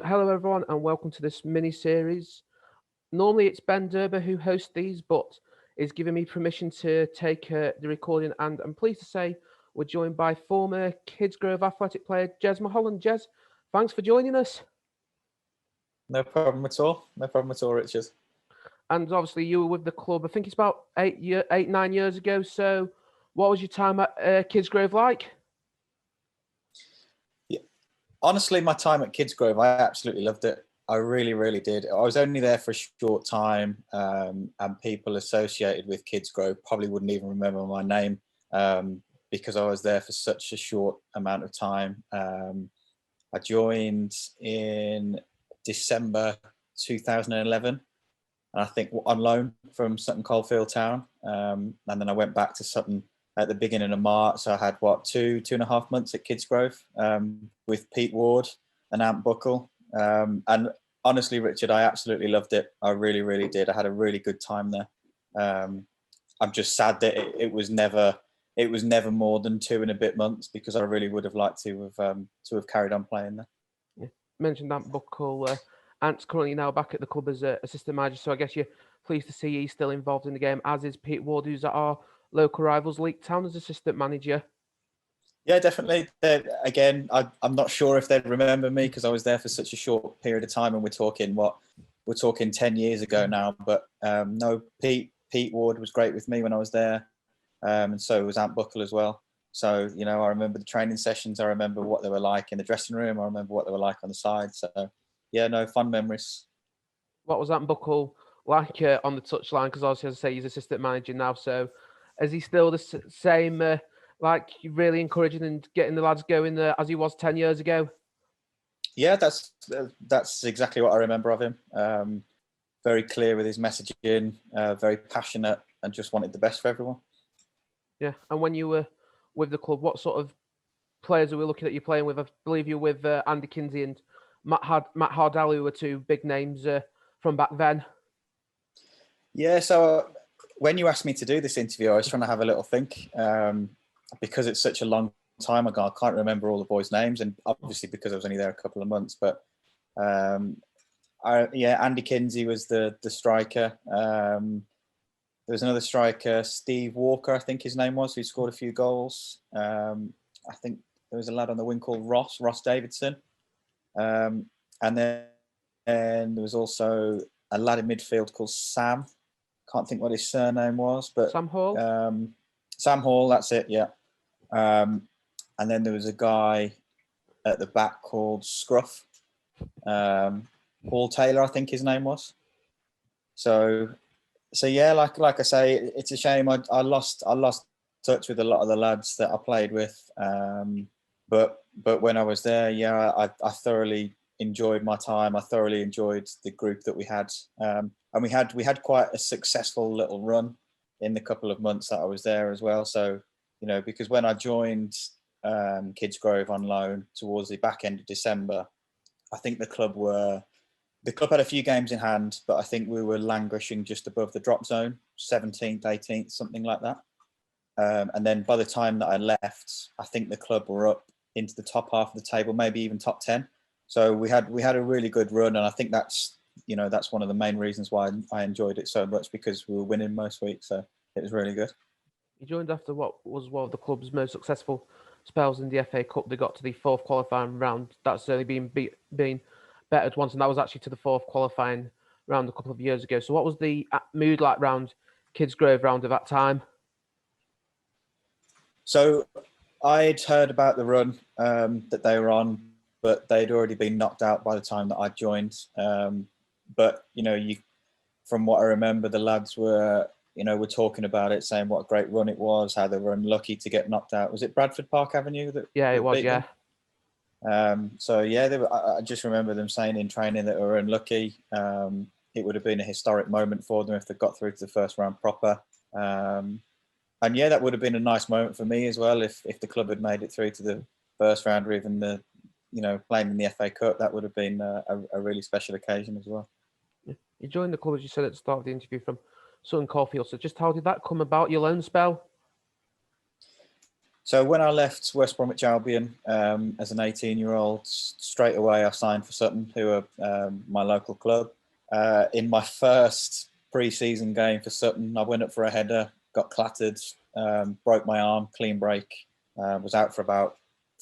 Hello, everyone, and welcome to this mini series. Normally, it's Ben Derber who hosts these, but is giving me permission to take the recording. And I'm pleased to say we're joined by former Kids Grove athletic player Jez Mullholland. Jez, thanks for joining us. No problem at all. No problem at all, Richard. And obviously, you were with the club. I think it's about 9 years ago. So, what was your time at Kids Grove like? Yeah. Honestly, my time at Kids Grove, I absolutely loved it. I really, really did. I was only there for a short time, and people associated with Kids Grove probably wouldn't even remember my name because I was there for such a short amount of time. I joined in December 2011, and I think on loan from Sutton Coldfield Town, and then I went back to Sutton at the beginning of March. So I had two and a half months at Kids Grove with Pete Ward and Ant Buckle. And honestly, Richard, I absolutely loved it. I really, really did. I had a really good time there. I'm just sad that it was never more than 2 and a bit months, because I really would have liked to have carried on playing there. Yeah. Mentioned Ant Buckle. Ant's currently now back at the club as assistant manager, so I guess you're pleased to see he's still involved in the game, as is Pete Ward, who's at our local rivals Leek Town as assistant manager. Yeah, definitely. Again, I'm not sure if they'd remember me because I was there for such a short period of time, and we're talking 10 years ago now. But no, Pete Ward was great with me when I was there, and so was Ant Buckle as well. So I remember the training sessions. I remember what they were like in the dressing room. I remember what they were like on the side. So yeah, no, fun memories. What was Ant Buckle like on the touchline? Because obviously, as I say, he's assistant manager now. So is he still the same? Like really encouraging and getting the lads going as he was 10 years ago? Yeah, that's exactly what I remember of him. Very clear with his messaging, very passionate, and just wanted the best for everyone. Yeah, and when you were with the club, what sort of players are we looking at you playing with? I believe you're with Andy Kinsey and Matt Hardell, who were two big names from back then. Yeah, so when you asked me to do this interview, I was trying to have a little think. Because it's such a long time ago, I can't remember all the boys' names, and obviously because I was only there a couple of months. But Andy Kinsey was the striker. There was another striker, Steve Walker, I think his name was, who scored a few goals. I think there was a lad on the wing called Ross Davidson, and then there was also a lad in midfield called Sam. Can't think what his surname was, but Sam Hall. Sam Hall, that's it, yeah. And then there was a guy at the back called Scruff, Paul Taylor, I think his name was. So yeah, like I say, it's a shame I lost touch with a lot of the lads that I played with. But when I was there, yeah, I thoroughly enjoyed my time. I thoroughly enjoyed the group that we had, and we had quite a successful little run in the couple of months that I was there as well. So because when I joined Kids Grove on loan towards the back end of December, I think the club had a few games in hand, but I think we were languishing just above the drop zone, 17th, 18th, something like that. And then by the time that I left, I think the club were up into the top half of the table, maybe even top 10. So we had a really good run, and I think that's one of the main reasons why I enjoyed it so much, because we were winning most weeks. So it was really good. You joined after what was one of the club's most successful spells in the FA Cup. They got to the fourth qualifying round. That's only been bettered once, and that was actually to the fourth qualifying round a couple of years ago. So what was the mood like round Kids Grove round at that time? So I'd heard about the run that they were on, but they'd already been knocked out by the time that I joined. But from what I remember, the lads were talking about it, saying what a great run it was, how they were unlucky to get knocked out. Was it Bradford Park Avenue that? Yeah, it was. Yeah. So yeah, I just remember them saying in training that they were unlucky. It would have been a historic moment for them if they got through to the first round proper. And yeah, that would have been a nice moment for me as well if the club had made it through to the first round, or even the playing in the FA Cup. That would have been a really special occasion as well. Yeah. You joined the club, as you said at the start of the interview, from Sutton Coldfield. So just how did that come about, your loan spell? So when I left West Bromwich Albion as an 18-year-old, straight away I signed for Sutton, who are my local club. In my first pre-season game for Sutton, I went up for a header, got clattered, broke my arm, clean break, was out for about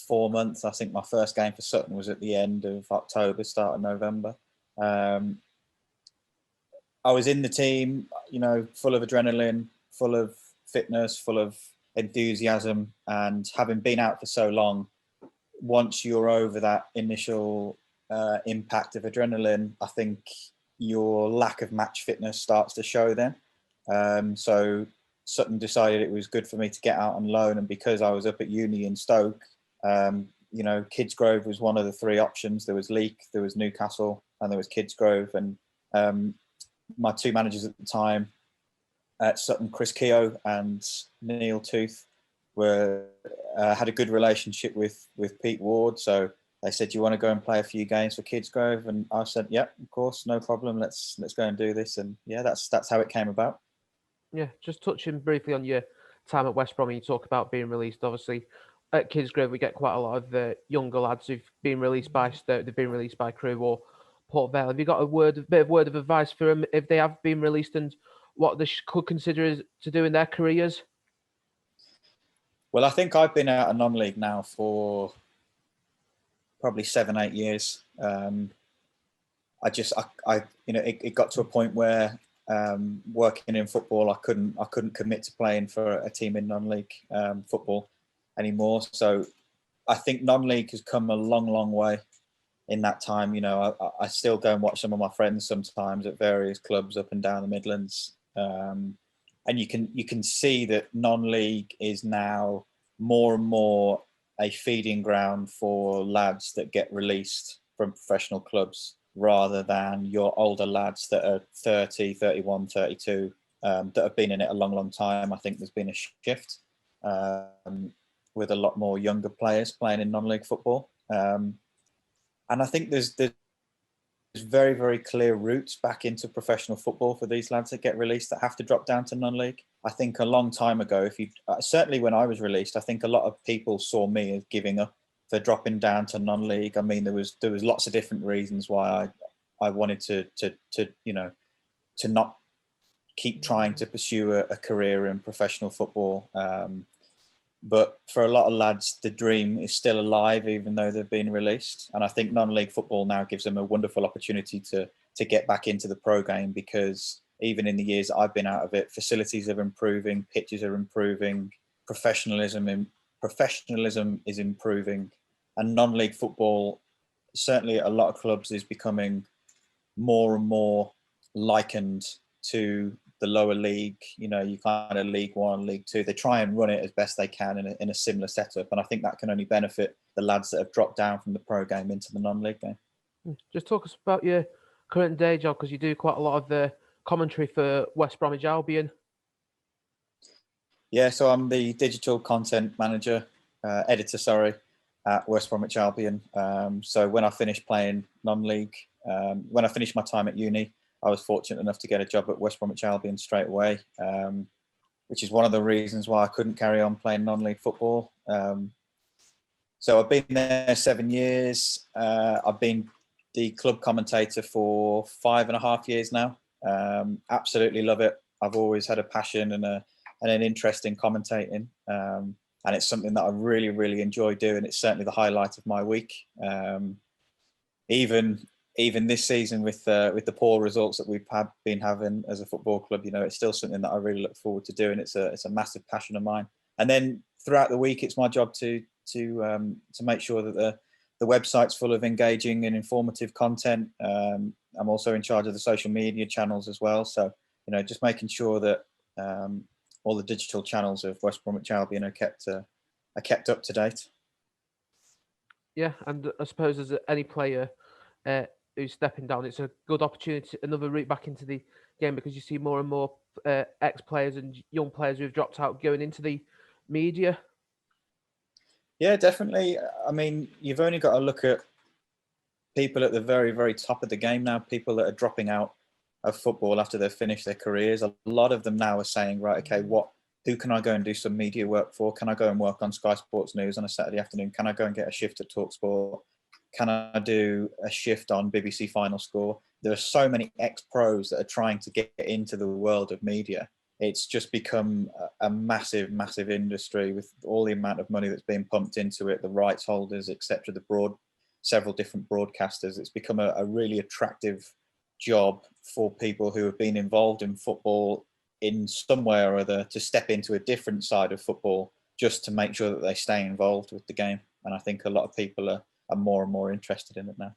4 months. I think my first game for Sutton was at the end of October, start of November. I was in the team, full of adrenaline, full of fitness, full of enthusiasm, and having been out for so long, once you're over that initial impact of adrenaline, I think your lack of match fitness starts to show then. So Sutton decided it was good for me to get out on loan, and because I was up at uni in Stoke, Kidsgrove was one of the three options. There was Leek, there was Newcastle, and there was Kidsgrove. And my two managers at the time at Sutton, Chris Keogh and Neil Tooth, had a good relationship with Pete Ward. So they said, "Do you want to go and play a few games for Kidsgrove?" And I said, "Yeah, of course, no problem. Let's go and do this." And yeah, that's how it came about. Yeah, just touching briefly on your time at West Brom, you talk about being released. Obviously, at Kidsgrove, we get quite a lot of the younger lads who've been released by Stoke, they've been released by Crewe or Port Vale. Have you got a bit of word of advice for them if they have been released and what they could consider to do in their careers? Well, I think I've been out of non-league now for probably 7-8 years. It got to a point where working in football, I couldn't commit to playing for a team in non-league football anymore. So I think non-league has come a long way in that time. I still go and watch some of my friends sometimes at various clubs up and down the Midlands, and you can see that non-league is now more and more a feeding ground for lads that get released from professional clubs, rather than your older lads that are 30, 31, 32, that have been in it a long time. I think there's been a shift with a lot more younger players playing in non-league football. And I think there's very clear routes back into professional football for these lads that get released that have to drop down to non-league. I think a long time ago, certainly when I was released, I think a lot of people saw me as giving up for dropping down to non-league. I mean, there was lots of different reasons why I wanted to not keep trying to pursue a career in professional football. But for a lot of lads, the dream is still alive, even though they've been released. And I think non-league football now gives them a wonderful opportunity to get back into the pro game, because even in the years that I've been out of it, facilities are improving, pitches are improving, professionalism is improving, and non-league football, certainly at a lot of clubs, is becoming more and more likened to the lower league. You kind of League One, League Two. They try and run it as best they can in a similar setup, and I think that can only benefit the lads that have dropped down from the pro game into the non-league game. Just talk us about your current day job, because you do quite a lot of the commentary for West Bromwich Albion. Yeah, so I'm the digital content editor, at West Bromwich Albion. So when I finished playing non-league, when I finished my time at uni, I was fortunate enough to get a job at West Bromwich Albion straight away, which is one of the reasons why I couldn't carry on playing non-league football. So I've been there 7 years. I've been the club commentator for 5.5 years now. Absolutely love it. I've always had a passion and an interest in commentating, and it's something that I really enjoy doing. It's certainly the highlight of my week. Even this season, with the poor results that we've been having as a football club, it's still something that I really look forward to doing. It's a massive passion of mine. And then throughout the week, it's my job to make sure that the website's full of engaging and informative content. I'm also in charge of the social media channels as well. So just making sure that all the digital channels of West Bromwich Albion are kept up to date. Yeah, and I suppose as any player who's stepping down, it's a good opportunity, another route back into the game, because you see more and more ex-players and young players who've dropped out going into the media. Yeah, definitely. I mean, you've only got to look at people at the very top of the game now, people that are dropping out of football after they've finished their careers. A lot of them now are saying, right, okay, what who can I go and do some media work for? Can I go and work on Sky Sports News on a Saturday afternoon? Can I go and get a shift at TalkSport? Can I do a shift on BBC Final Score? There are so many ex-pros that are trying to get into the world of media. It's just become a massive, massive industry with all the amount of money that's being pumped into it, the rights holders, etc., several different broadcasters. It's become a really attractive job for people who have been involved in football in some way or other to step into a different side of football just to make sure that they stay involved with the game. And I think a lot of people are more and more interested in it now.